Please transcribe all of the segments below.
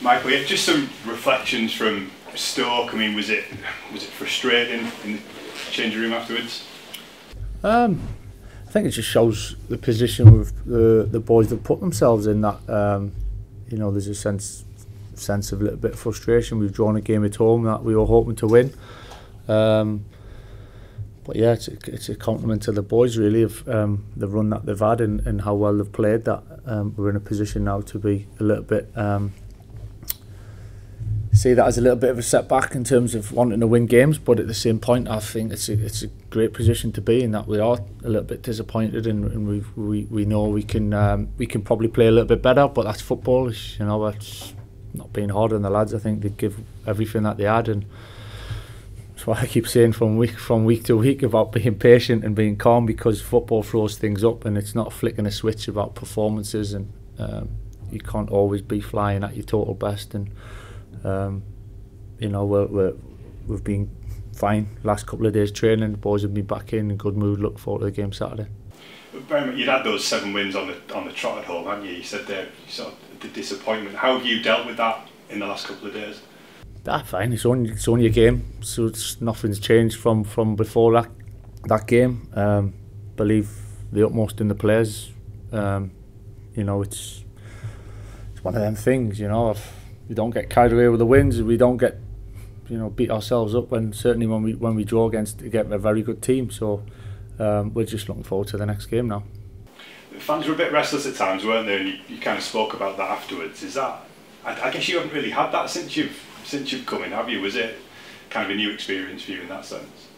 Michael, yeah, just some reflections from Stoke. I mean, was it frustrating in the changing room afterwards? I think it just shows the position with the boys that put themselves in. That you know, there's a sense of a little bit of frustration. We've drawn a game at home that we were hoping to win. But yeah, it's a compliment to the boys really of the run that they've had and how well they've played. That we're in a position now to be a little bit see that as a little bit of a setback in terms of wanting to win games. But at the same point, I think it's a great position to be in. That we are a little bit disappointed and we know we can probably play a little bit better. But that's football. You know, it's not being hard on the lads. I think they give everything that they had, and that's why I keep saying from week to week about being patient and being calm, because football throws things up and it's not flicking a switch about performances, and you can't always be flying at your total best. And you know, we've been fine last couple of days training. The boys have been back in good mood. Look forward to the game Saturday. You'd had those 7 wins on the trot at home, hadn't you? You said there sort of the disappointment. How have you dealt with that in the last couple of days? Fine. It's only a game, so nothing's changed from before that game. Believe the utmost in the players. You know, it's one of them things. You know, if we don't get carried away with the wins, we don't get, you know, beat ourselves up. Certainly when we draw against a very good team. So we're just looking forward to the next game now. The fans were a bit restless at times, weren't they? And you kind of spoke about that afterwards. Is that? I guess you haven't really had that since you've come in, have you? Was it kind of a new experience for you in that sense?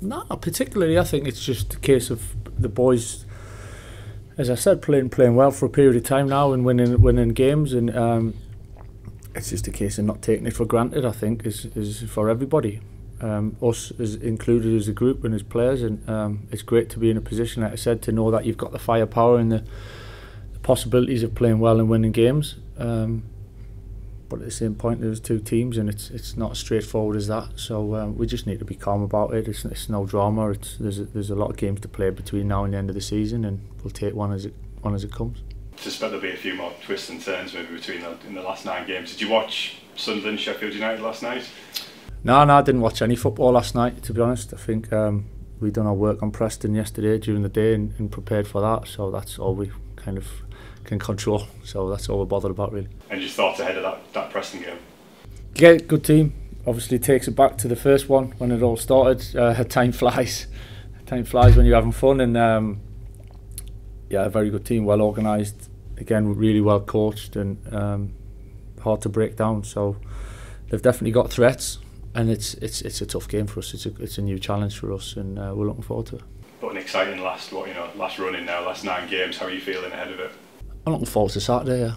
No, particularly. I think it's just a case of the boys, as I said, playing well for a period of time now and winning games, and it's just a case of not taking it for granted. I think is for everybody, us as included as a group and as players, and it's great to be in a position, like I said, to know that you've got the firepower and the possibilities of playing well and winning games. But at the same point, there's 2 teams, and it's not as straightforward as that. So we just need to be calm about it. It's no drama. There's a lot of games to play between now and the end of the season, and we'll take one as it comes. I suspect there'll be a few more twists and turns maybe in the last 9 games. Did you watch Sunderland, Sheffield United last night? No, I didn't watch any football last night, to be honest. I think we done our work on Preston yesterday during the day and prepared for that. So that's all we kind of can control. So that's all we're bothered about, really. And just thoughts ahead of that Preston game? Yeah, good team. Obviously takes it back to the first one when it all started. Time flies. Time flies when you're having fun, and yeah, a very good team, well organised. Again, really well coached and hard to break down. So they've definitely got threats, and it's a tough game for us. It's a new challenge for us, and we're looking forward to it. But an exciting last run in now, last 9 games. How are you feeling ahead of it? I'm looking forward to Saturday. Yeah.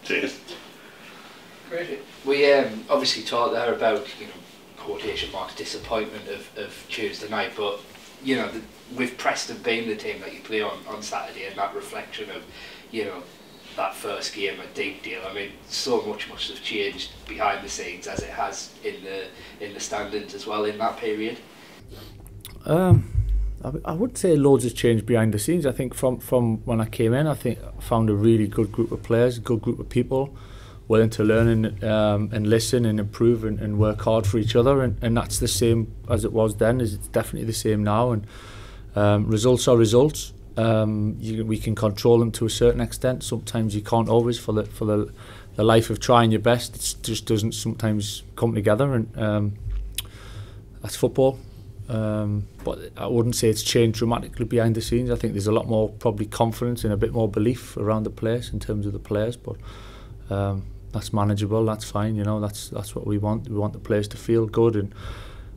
Cheers. Great. We obviously talked there about, you know, quotation marks, disappointment of Tuesday night, but you know, with Preston being the team that you play on Saturday, and that reflection of, you know, that first game, a deep deal. I mean, so much must have changed behind the scenes as it has in the standings as well in that period. I would say loads has changed behind the scenes. I think from when I came in, I think I found a really good group of players, a good group of people, willing to learn and listen and improve and work hard for each other, and that's the same as it was then. It's definitely the same now, and results are results. We can control them to a certain extent. Sometimes you can't always, for the life of trying your best. It just doesn't sometimes come together, and that's football. But I wouldn't say it's changed dramatically behind the scenes. I think there's a lot more probably confidence and a bit more belief around the place in terms of the players, but that's manageable. That's fine. You know, that's what we want. We want the players to feel good and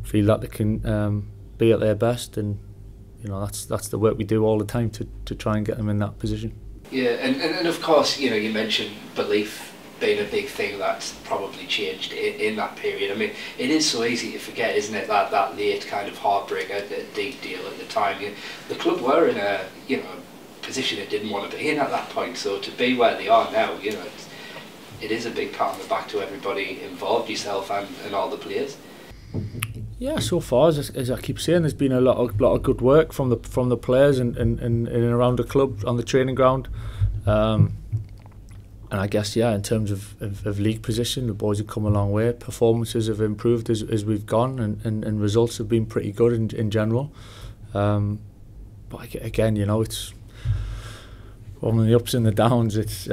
feel that they can be at their best, and you know, that's the work we do all the time to try and get them in that position. Yeah, and of course, you know, you mentioned belief being a big thing that's probably changed in that period. I mean, it is so easy to forget, isn't it, that late kind of heartbreak, a deep deal at the time. The club were in a, you know, position it didn't want to be in at that point, so to be where they are now, you know, it is a big pat on the back to everybody involved, yourself and all the players. Yeah, so far, as I keep saying, there's been a lot of good work from the players and around the club on the training ground. I guess, yeah, in terms of league position, the boys have come a long way. Performances have improved as we've gone, and results have been pretty good in general. But again, you know, it's on the ups and the downs. It's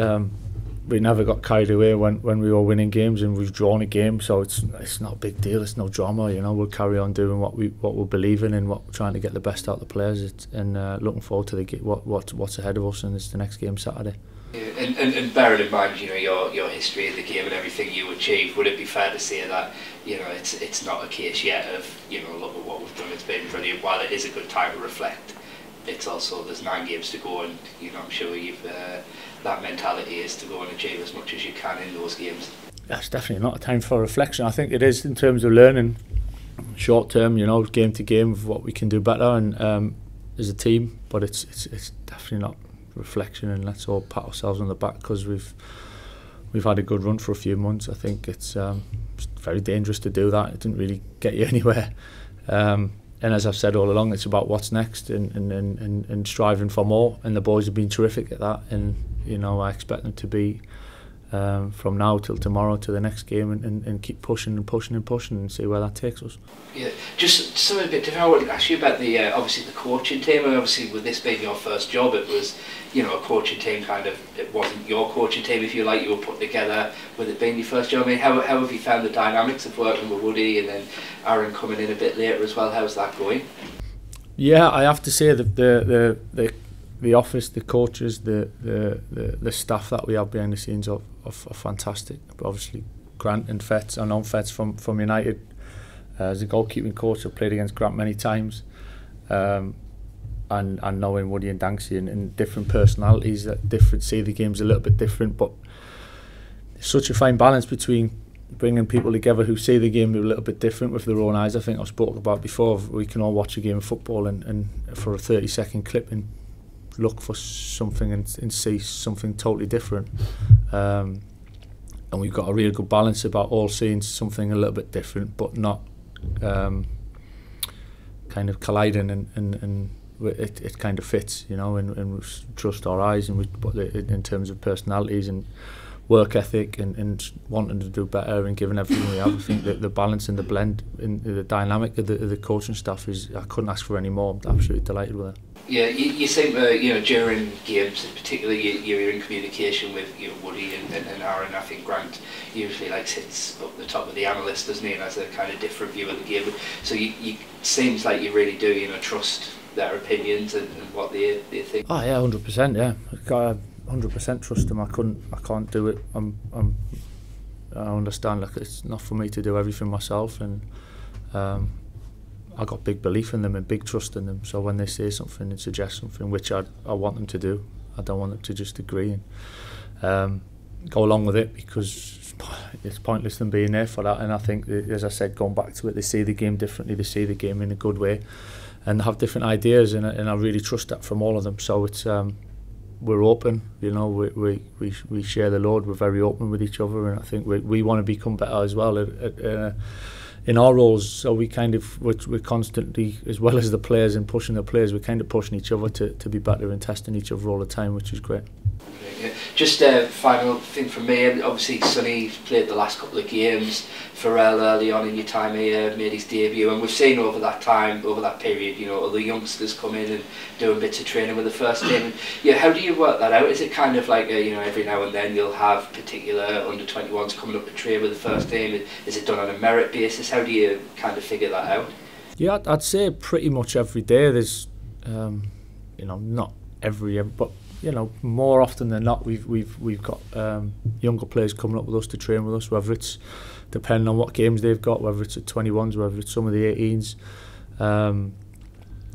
we never got carried away when we were winning games, and we've drawn a game, so it's not a big deal. It's no drama, you know. We'll carry on doing what we're believing in, what we're trying to get the best out of the players, and looking forward to what's ahead of us, and it's the next game Saturday. Yeah, and bearing in mind, you know, your history of the game and everything you achieved, would it be fair to say that, you know, it's not a case yet of, you know, look at what we've done, it's been brilliant. While it is a good time to reflect, it's also, there's 9 games to go, and, you know, I'm sure you've that mentality is to go and achieve as much as you can in those games. That's definitely not a time for reflection. I think it is in terms of learning short term, you know, game to game, of what we can do better, and as a team. But it's definitely not reflection, and let's all pat ourselves on the back because we've had a good run for a few months. I think it's very dangerous to do that. It didn't really get you anywhere. And as I've said all along, it's about what's next, and striving for more. And the boys have been terrific at that. And you know, I expect them to be from now till tomorrow to the next game, and keep pushing and see where that takes us. Yeah, just something a bit different. I wanted to ask you about the obviously the coaching team, and obviously with this being your first job, it was, you know, a coaching team kind of, it wasn't your coaching team, if you like, you were put together with it being your first job. I mean, how have you found the dynamics of working with Woody and then Aaron coming in a bit later as well? How's that going? Yeah, I have to say that the office, the coaches, the staff that we have behind the scenes are fantastic. But obviously, Grant and Fetz, I know Fetz from United as a goalkeeping coach. I've played against Grant many times, and knowing Woody and Danksy and different personalities that see the games a little bit different. But it's such a fine balance between bringing people together who see the game a little bit different with their own eyes. I think I've spoken about before. We can all watch a game of football and for a 30-second clip and look for something and see something totally different, and we've got a real good balance about all seeing something a little bit different, but not kind of colliding, and it kind of fits, you know, and we trust our eyes, and in terms of personalities and work ethic and wanting to do better and giving everything we have. I think that the balance and the blend and the dynamic of the coaching staff is, I couldn't ask for any more. I'm absolutely delighted with it. Yeah, you seem you know, during games in particular, you're in communication with, you know, Woody and Aaron. I think Grant usually like sits up the top of the analyst, doesn't he, and has a kind of different view of the game. So you seems like you really do, you know, trust their opinions and what they think. Oh yeah, 100%. Yeah, I 100% trust them. I can't do it. I understand, like, it's not for me to do everything myself, and I got big belief in them and big trust in them. So when they say something and suggest something, which I want them to do, I don't want them to just agree and go along with it, because it's pointless them being there for that. And I think, as I said, going back to it, they see the game differently. They see the game in a good way, and have different ideas. And I really trust that from all of them. So it's we're open, you know. We share the load. We're very open with each other, and I think we want to become better as well in our roles. So we're constantly, as well as the players and pushing the players, we're kind of pushing each other to be better and testing each other all the time, which is great. Yeah. Just a final thing from me, obviously Sonny played the last couple of games. Pharrell early on in your time here made his debut, and we've seen over that period, you know, other youngsters come in and doing bits of training with the first team. And, yeah, how do you work that out? Is it kind of like you know, every now and then you'll have particular under-21s coming up to train with the first team? Is it done on a merit basis? How do you kind of figure that out? Yeah, I'd say pretty much every day. There's you know, not every but you know, more often than not, we've got younger players coming up with us to train with us, whether it's depending on what games they've got, whether it's at 21s, whether it's some of the 18s,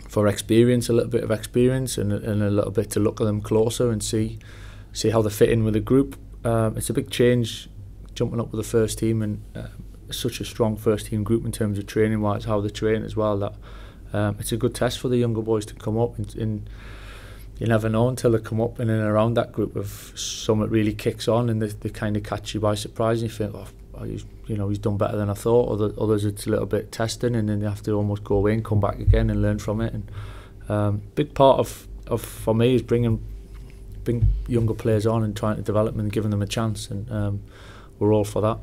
for experience, a little bit of experience, and a little bit to look at them closer and see how they fit in with the group. It's a big change jumping up with the first team, and such a strong first team group in terms of training wise, how they train as well. That it's a good test for the younger boys to come up and you never know until they come up and in and around that group of something really kicks on, and they kind of catch you by surprise, and you think, oh, you know, he's done better than I thought. Others it's a little bit testing, and then you have to almost go away and come back again and learn from it. And big part of for me is bringing bring younger players on and trying to develop them and giving them a chance, and we're all for that.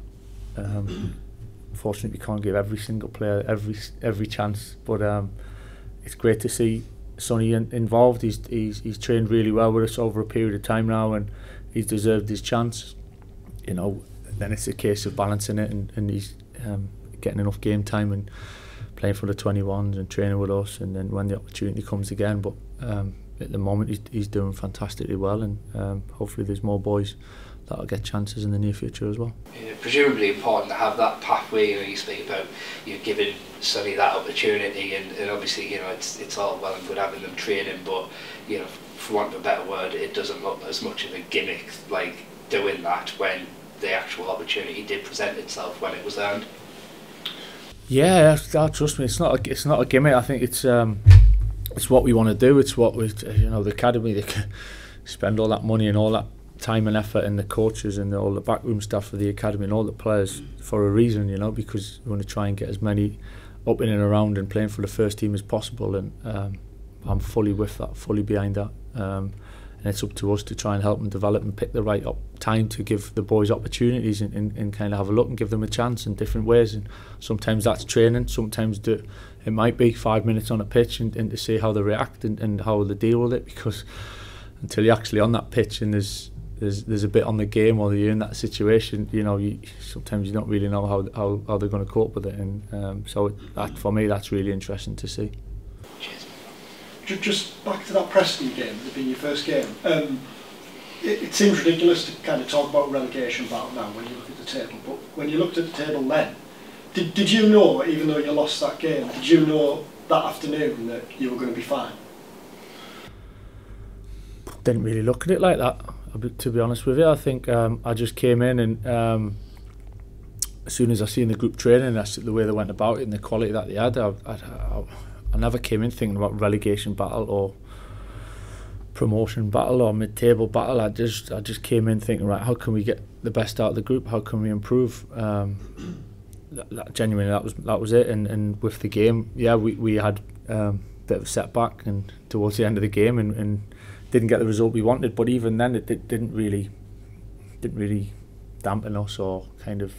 Unfortunately, we can't give every single player every chance, but it's great to see Sonny involved. He's trained really well with us over a period of time now, and he's deserved his chance. You know, then it's a case of balancing it, and he's getting enough game time and playing for the 21s and training with us, and then when the opportunity comes again. But at the moment he's doing fantastically well, and hopefully there's more boys that'll get chances in the near future as well. Yeah, presumably important to have that pathway. You know, you speak about giving Sonny that opportunity, and obviously, you know, it's all well and good having them training, but you know, for want of a better word, it doesn't look as much of a gimmick like doing that when the actual opportunity did present itself when it was earned. Yeah, trust me, it's not a gimmick. I think it's what we want to do. It's what we, you know, the academy, they can spend all that money and all that time and effort, and the coaches and all the backroom staff of the academy and all the players for a reason, you know, because we want to try and get as many up in and around and playing for the first team as possible, and I'm fully with that, fully behind that, and it's up to us to try and help them develop and pick the right time to give the boys opportunities, and kind of have a look and give them a chance in different ways. And sometimes that's training, sometimes it might be 5 minutes on a pitch and to see how they react and how they deal with it, because until you're actually on that pitch and there's a bit on the game or you're in that situation, you know, sometimes you don't really know how they're going to cope with it, and so that, for me, that's really interesting to see. Just back to that Preston game, it being your first game. It seems ridiculous to kind of talk about relegation battle now when you look at the table, but when you looked at the table then, did you know, even though you lost that game, did you know that afternoon that you were going to be fine? Didn't really look at it like that, to be honest with you. I think I just came in, and as soon as I seen the group training, that's the way they went about it and the quality that they had, I never came in thinking about relegation battle or promotion battle or mid-table battle. I just came in thinking, right, how can we get the best out of the group? How can we improve? Genuinely, that was it. And with the game, yeah, we had a bit of a setback and towards the end of the game, and didn't get the result we wanted. But even then, it didn't really dampen us or kind of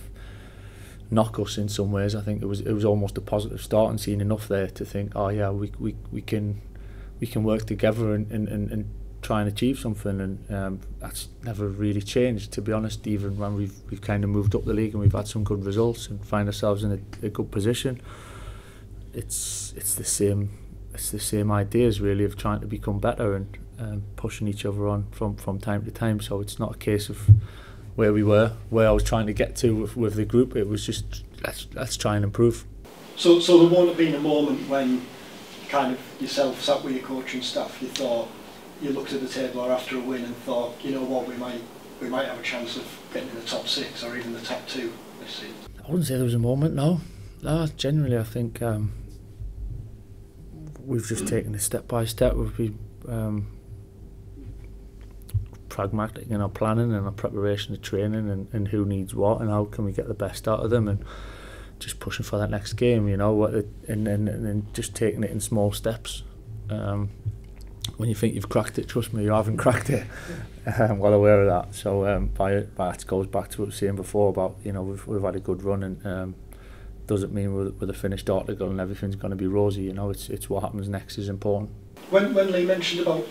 knock us in some ways. I think it was almost a positive start, and seeing enough there to think, oh yeah, we can work together and try and achieve something, and that's never really changed, to be honest. Even when we've kind of moved up the league and we've had some good results and find ourselves in a good position, it's the same ideas really of trying to become better and pushing each other on from time to time. So it's not a case of where we were, where I was trying to get to with the group. It was just let's try and improve. So there won't have been a moment when kind of yourself sat with your coaching staff, you looked at the table or after a win and thought, you know what, we might have a chance of getting in the top 6 or even the top 2 this season? I wouldn't say there was a moment, no. Generally I think we've just taken it step by step. We've been pragmatic in our planning and our preparation of training, and who needs what and how can we get the best out of them, and just pushing for that next game, you know, and just taking it in small steps. When you think you've cracked it, trust me, you haven't cracked it. I'm well aware of that. So that goes back to what we were saying before about, you know, we've had a good run, and doesn't mean with a finished article and everything's going to be rosy. You know, it's what happens next is important. When Lee mentioned about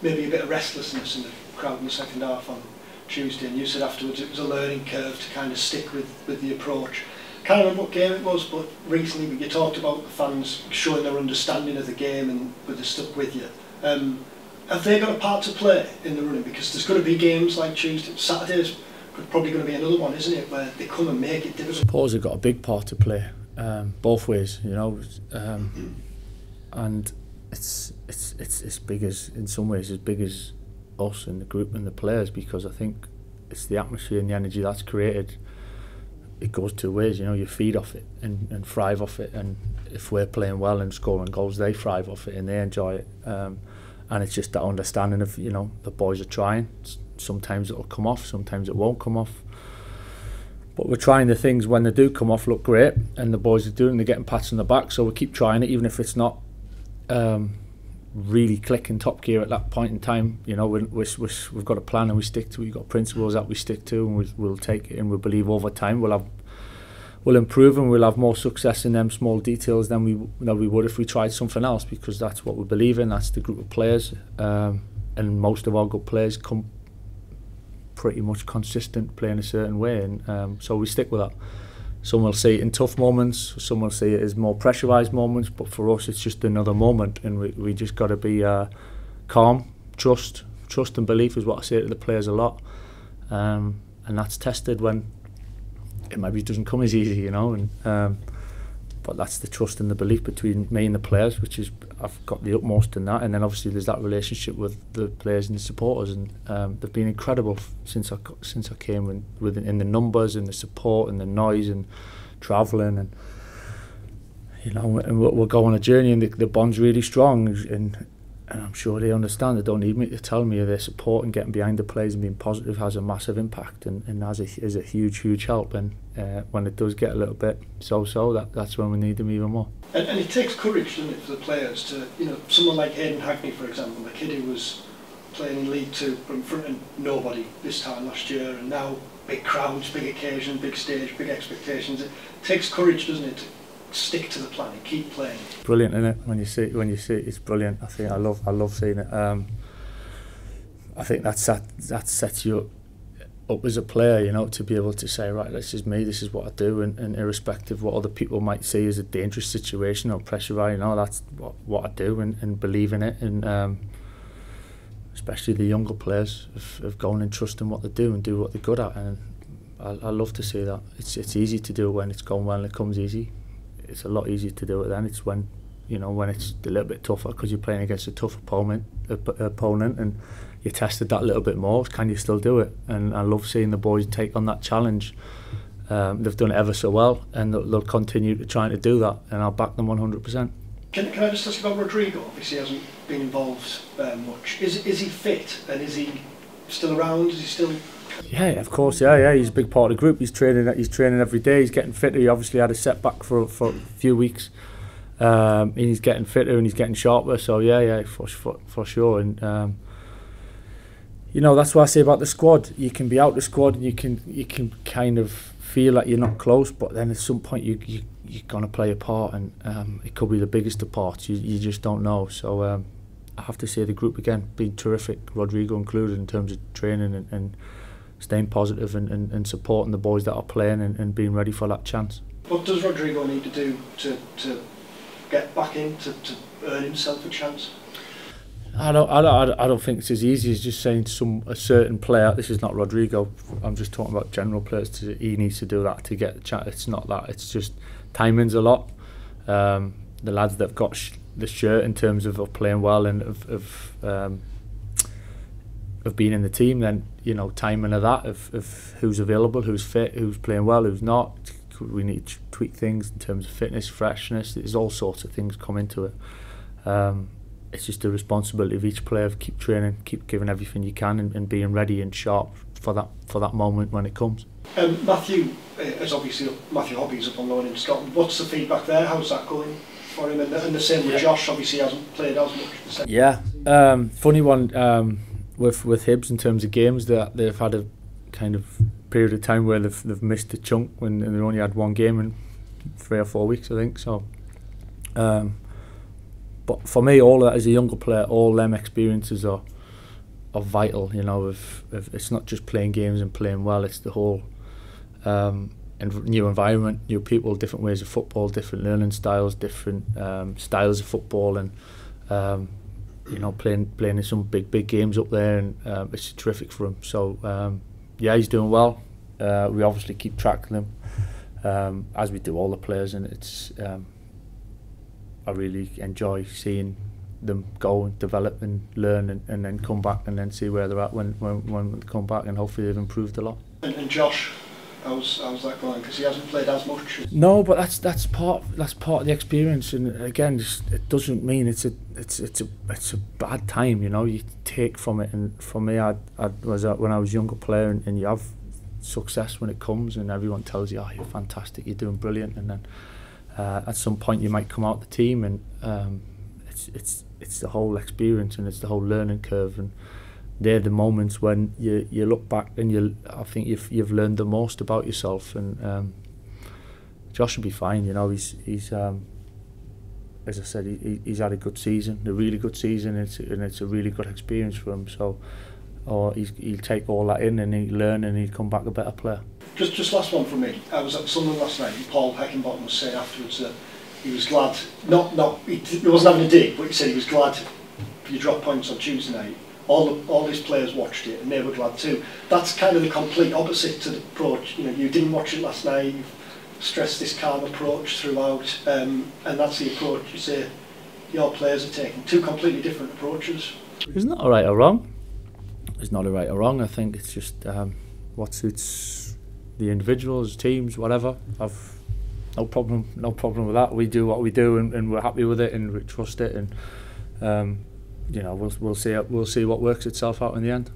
maybe a bit of restlessness in the crowd in the second half on Tuesday, and you said afterwards it was a learning curve to kind of stick with the approach. I can't remember what game it was, but recently you talked about the fans showing their understanding of the game and they're stuck with you. Have they got a part to play in the running? Because there's going to be games like Tuesday, Saturday's probably going to be another one, isn't it, where they come and make it difficult. I suppose they've got a big part to play, both ways, you know, and it's big as, in some ways, as big as us and the group and the players, because I think it's the atmosphere and the energy that's created. It goes two ways, you know, you feed off it and thrive off it, and if we're playing well and scoring goals, they thrive off it and they enjoy it, and it's just that understanding of, you know, the boys are trying. Sometimes it'll come off, sometimes it won't come off, but we're trying the things when they do come off look great, and the boys are doing, they're getting pats on the back, so we keep trying it even if it's not really click in top gear at that point in time. You know, we've got a plan and we stick to it. We've got principles that we stick to, and we'll take it, and we believe over time we'll improve and we'll have more success in them small details than we would if we tried something else, because that's what we believe in. That's the group of players, and most of our good players come pretty much consistent playing a certain way, and so we stick with that. Some will see it in tough moments, some will see it as more pressurised moments, but for us it's just another moment, and we just got to be calm, trust and belief is what I say to the players a lot, and that's tested when it maybe doesn't come as easy, you know, and but that's the trust and the belief between me and the players, which is, I've got the utmost in that. And then obviously there's that relationship with the players and the supporters, and they've been incredible since I came in the numbers and the support and the noise and travelling, and you know, and we'll go on a journey, and the bond's really strong, and I'm sure they understand. They don't need me to tell me their support and getting behind the players and being positive has a massive impact, and is a huge help. And when it does get a little bit that's when we need them even more. And it takes courage, doesn't it, for the players to, you know, someone like Hayden Hackney, for example, a kid who was playing in League Two in front of nobody this time last year, and now big crowds, big occasion, big stage, big expectations. It takes courage, doesn't it, to stick to the plan and keep playing. Brilliant, isn't it? When you see it, it's brilliant. I think I love seeing it. I think that sets you up as a player, you know, to be able to say, right, this is me, this is what I do, and irrespective of what other people might see as a dangerous situation or pressure, you know, that's what I do, and believe in it, and especially the younger players have gone and trusting what they do and do what they're good at, and I love to see that. It's easy to do when it's going well and it comes easy. It's a lot easier to do it then. It's when, you know, when it's a little bit tougher, because you're playing against a tough opponent, and you tested that a little bit more. Can you still do it? And I love seeing the boys take on that challenge. They've done it ever so well, and they'll continue to trying to do that, and I'll back them 100%. Can I just ask you about Rodrigo? Obviously, he hasn't been involved much. Is he fit, and is he still around? Is he still? Yeah, of course. Yeah. He's a big part of the group. He's training every day. He's getting fitter. He obviously had a setback for a few weeks. And he's getting fitter and he's getting sharper. So yeah, for sure. And you know, that's what I say about the squad. You can be out the squad and you can kind of feel like you're not close, but then at some point you're gonna play a part, and it could be the biggest of parts. You just don't know. So I have to say the group again been terrific, Rodrigo included, in terms of training and staying positive and supporting the boys that are playing and being ready for that chance. What does Rodrigo need to do to get back in, to earn himself a chance? I don't think it's as easy as just saying a certain player. This is not Rodrigo. I'm just talking about general players. He needs to do that to get the chance. It's not that. It's just timing's a lot. The lads that've got the shirt in terms of playing well and of being in the team, then, you know, timing of that, of who's available, who's fit, who's playing well, who's not. We need to tweak things in terms of fitness, freshness. There's all sorts of things come into it. It's just the responsibility of each player to keep training, keep giving everything you can, and being ready and sharp for that moment when it comes. Matthew Hobby's up on loan in Scotland. What's the feedback there? How's that going for him? And the same with Josh. Obviously, he hasn't played as much. Yeah, funny one with Hibs in terms of games, that they've had a kind of period of time where they've missed a chunk when they only had one game in 3 or 4 weeks, I think. So. But for me, all that as a younger player, all them experiences are vital. You know, if it's not just playing games and playing well, it's the whole new environment, new people, different ways of football, different learning styles, different styles of football, and you know, playing in some big games up there, and it's terrific for him. So yeah, he's doing well. We obviously keep track of him, as we do all the players, and it's. I really enjoy seeing them go and develop and learn and then come back and then see where they're at when they come back, and hopefully they've improved a lot. And Josh, how's that going? Because he hasn't played as much. No, but that's part of the experience, and again, it doesn't mean it's a bad time. You know, you take from it, and for me, I was when I was a younger player, and you have success when it comes, and everyone tells you, oh, you're fantastic, you're doing brilliant, and then. At some point you might come out the team, and it's the whole experience, and it's the whole learning curve, and they're the moments when you look back and I think you've learned the most about yourself. And Josh will be fine, you know. He's as I said, he's had a good season, a really good season, and it's a really good experience for him. So he'll take all that in, and he'll learn, and he'll come back a better player. Just last one from me. I was at Sunderland last night, and Paul Heckingbottom was saying afterwards that he was glad, he wasn't having a dig, but he said he was glad you dropped points on Tuesday night. All his players watched it, and they were glad too. That's kind of the complete opposite to the approach. You know, you didn't watch it last night. You've stressed this calm approach throughout, and that's the approach you say your players are taking. Two completely different approaches. There's not a right or wrong. There's not a right or wrong. I think it's just what suits the individuals, teams, whatever. I've no problem with that. We do what we do, and we're happy with it, and we trust it, and you know, we'll see what works itself out in the end.